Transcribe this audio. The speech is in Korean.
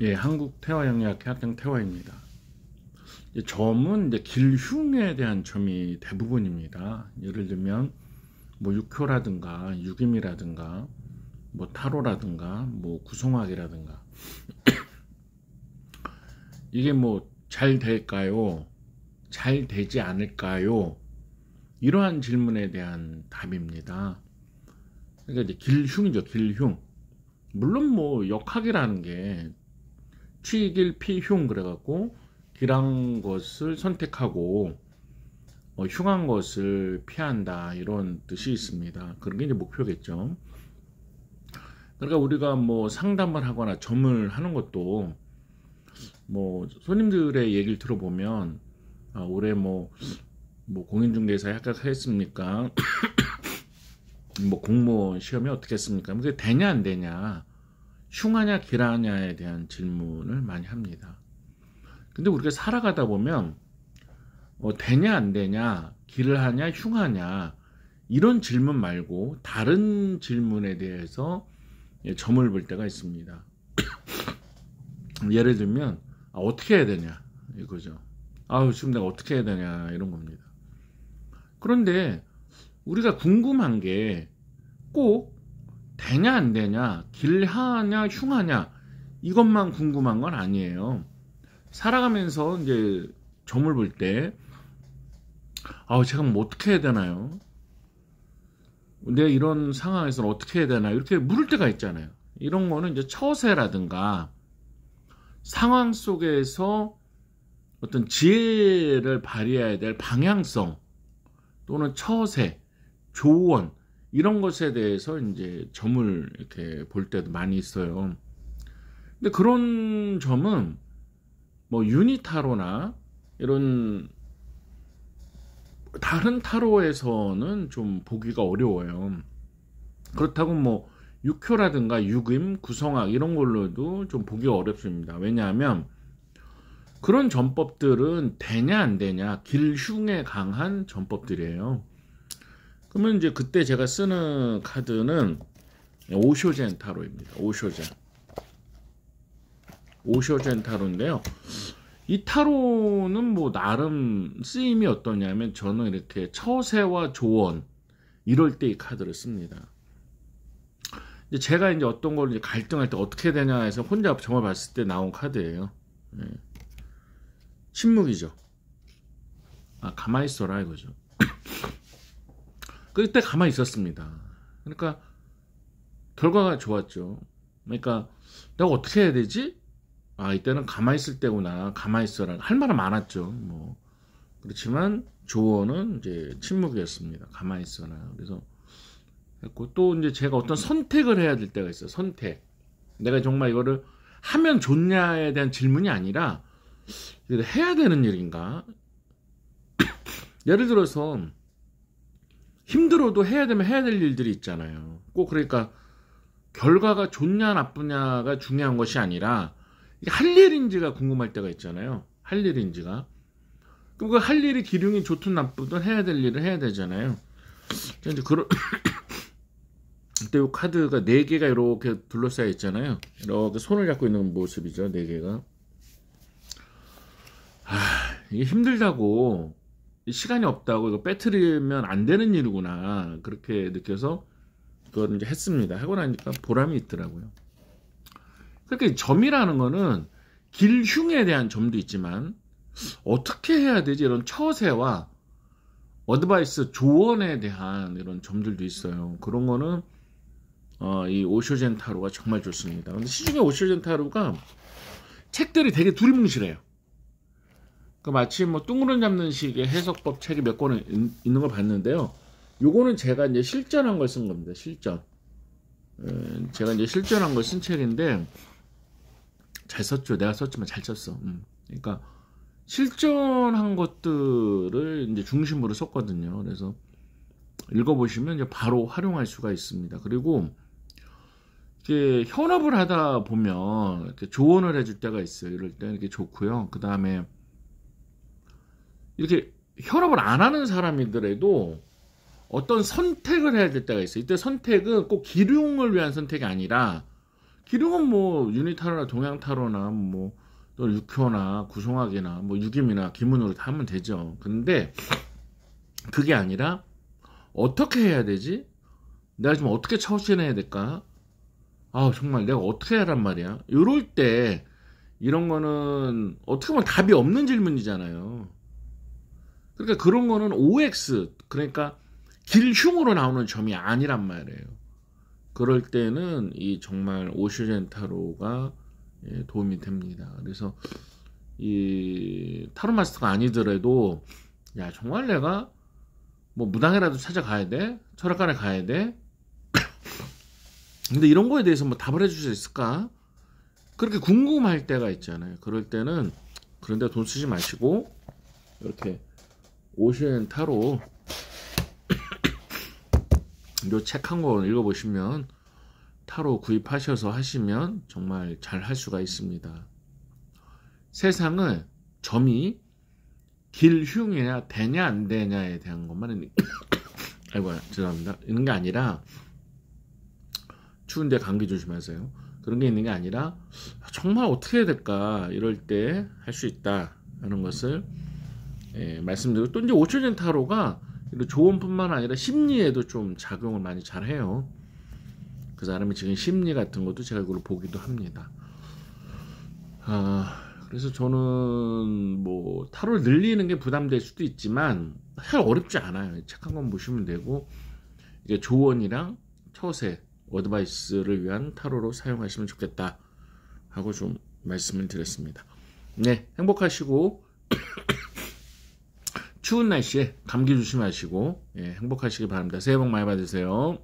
예, 한국 태화영리학회 학생 태화입니다. 점은 이제 길흉에 대한 점이 대부분입니다. 예를 들면 뭐 육효라든가 육임이라든가 뭐 타로라든가 뭐 구성학이라든가 이게 뭐 잘 될까요? 잘 되지 않을까요? 이러한 질문에 대한 답입니다. 그러니까 이제 길흉이죠, 길흉. 물론 뭐 역학이라는 게 취길 피흉 그래갖고 길한 것을 선택하고 흉한 것을 피한다 이런 뜻이 있습니다. 그런 게 이제 목표겠죠. 그러니까 우리가 뭐 상담을 하거나 점을 하는 것도 뭐 손님들의 얘기를 들어보면 올해 뭐 공인중개사에 합격했습니까? 뭐 공무원 시험이 어떻게 했습니까? 그게 되냐 안 되냐, 흉하냐 길하냐에 대한 질문을 많이 합니다. 근데 우리가 살아가다 보면 되냐 안 되냐, 길하냐 흉하냐 이런 질문 말고 다른 질문에 대해서 점을 볼 때가 있습니다. 예를 들면 어떻게 해야 되냐 이거죠. 지금 내가 어떻게 해야 되냐 이런 겁니다. 그런데 우리가 궁금한 게 꼭 되냐 안 되냐, 길하냐 흉하냐 이것만 궁금한 건 아니에요. 살아가면서 이제 점을 볼 때 제가 뭐 어떻게 해야 되나요? 내 이런 상황에서는 어떻게 해야 되나 이렇게 물을 때가 있잖아요. 이런 거는 이제 처세라든가 상황 속에서 어떤 지혜를 발휘해야 될 방향성 또는 처세, 조언 이런 것에 대해서 이제 점을 이렇게 볼 때도 많이 있어요. 근데 그런 점은 뭐 유니타로나 이런 다른 타로에서는 좀 보기가 어려워요. 그렇다고 뭐 육효라든가 육임, 구성학 이런 걸로도 좀 보기가 어렵습니다. 왜냐하면 그런 전법들은 되냐 안 되냐, 길흉에 강한 전법들이에요. 그러면 이제 그때 제가 쓰는 카드는 오쇼젠 타로입니다. 오쇼젠 타로인데요. 이 타로는 뭐 나름 쓰임이 어떠냐면 저는 이렇게 처세와 조언 이럴 때 이 카드를 씁니다. 이제 제가 이제 어떤 걸 이제 갈등할 때 어떻게 되냐 해서 혼자 점을 봤을 때 나온 카드예요. 침묵이죠. 가만히 있어라 이거죠. 그때 가만히 있었습니다. 그러니까 결과가 좋았죠. 그러니까 내가 어떻게 해야 되지? 이때는 가만히 있을 때구나. 가만히 있어라. 할 말은 많았죠. 뭐 그렇지만 조언은 이제 침묵이었습니다. 가만히 있어라. 그래서 또 이제 제가 어떤 선택을 해야 될 때가 있어요. 선택. 내가 정말 이거를 하면 좋냐에 대한 질문이 아니라 해야 되는 일인가? 예를 들어서 힘들어도 해야 되면 해야 될 일들이 있잖아요. 꼭 그러니까 결과가 좋냐 나쁘냐가 중요한 것이 아니라 할 일인지가 궁금할 때가 있잖아요. 할 일인지가. 그럼 그 할 일이 기륭이 좋든 나쁘든 해야 될 일을 해야 되잖아요. 이제 그때 이 카드가 4개가 이렇게 둘러싸여 있잖아요. 이렇게 손을 잡고 있는 모습이죠. 4개가. 이게 힘들다고, 시간이 없다고, 이거 빼트리면 안 되는 일이구나 그렇게 느껴서 그걸 이제 했습니다. 하고 나니까 보람이 있더라고요. 그러니까 점이라는 거는 길흉에 대한 점도 있지만 어떻게 해야 되지 이런 처세와 어드바이스, 조언에 대한 이런 점들도 있어요. 그런 거는 이 오쇼젠 타로가 정말 좋습니다. 근데 시중에 오쇼젠 타로가 책들이 되게 두리뭉실해요. 마치 뭐 뚱그런 잡는 식의 해석법 책이 몇 권은 있는 걸 봤는데요. 요거는 제가 이제 실전한 걸 쓴 겁니다. 실전. 제가 이제 실전한 걸 쓴 책인데 잘 썼죠. 내가 썼지만 잘 썼어. 그러니까 실전한 것들을 이제 중심으로 썼거든요. 그래서 읽어보시면 이제 바로 활용할 수가 있습니다. 그리고 이렇게 현업을 하다 보면 이렇게 조언을 해줄 때가 있어요. 이럴 때 이렇게 좋고요. 그 다음에 이렇게 현업을 안 하는 사람이더라도 어떤 선택을 해야 될 때가 있어요. 이때 선택은 꼭 기륭을 위한 선택이 아니라 기름은 뭐 유니타로나 동양타로나 뭐 또 육효나 구송하기나 뭐 유김이나 기문으로 다 하면 되죠. 근데 그게 아니라 어떻게 해야 되지? 내가 지금 어떻게 처신해야 될까? 아 정말 내가 어떻게 하란 말이야. 이럴 때 이런 거는 어떻게 보면 답이 없는 질문이잖아요. 그러니까 그런 거는 OX, 그러니까 길흉으로 나오는 점이 아니란 말이에요. 그럴 때는 이 정말 오슈젠 타로가 도움이 됩니다. 그래서 이 타로 마스터가 아니더라도 야 정말 내가 뭐 무당이라도 찾아가야 돼? 철학관에 가야 돼? 근데 이런 거에 대해서 뭐 답을 해줄 수 있을까? 그렇게 궁금할 때가 있잖아요. 그럴 때는 그런데 돈 쓰지 마시고 이렇게 오션 타로 요 책 한 권 읽어보시면 타로 구입하셔서 하시면 정말 잘 할 수가 있습니다. 세상을 점이 길흉이냐 되냐 안 되냐에 대한 것만 아이고 죄송합니다. 이런 게 아니라 추운데 감기 조심하세요. 그런 게 있는 게 아니라 정말 어떻게 해야 될까 이럴 때 할 수 있다 하는 것을 말씀드리고, 또 이제 오초전 타로가 조언뿐만 아니라 심리에도 좀 작용을 많이 잘 해요. 그 사람이 지금 심리 같은 것도 제가 그걸 보기도 합니다. 그래서 저는 뭐 타로를 늘리는 게 부담될 수도 있지만 사실 어렵지 않아요. 책 한 권 보시면 되고 이게 조언이랑 처세, 어드바이스를 위한 타로로 사용하시면 좋겠다 하고 좀 말씀을 드렸습니다. 네, 행복하시고 추운 날씨에 감기 조심하시고 행복하시기 바랍니다. 새해 복 많이 받으세요.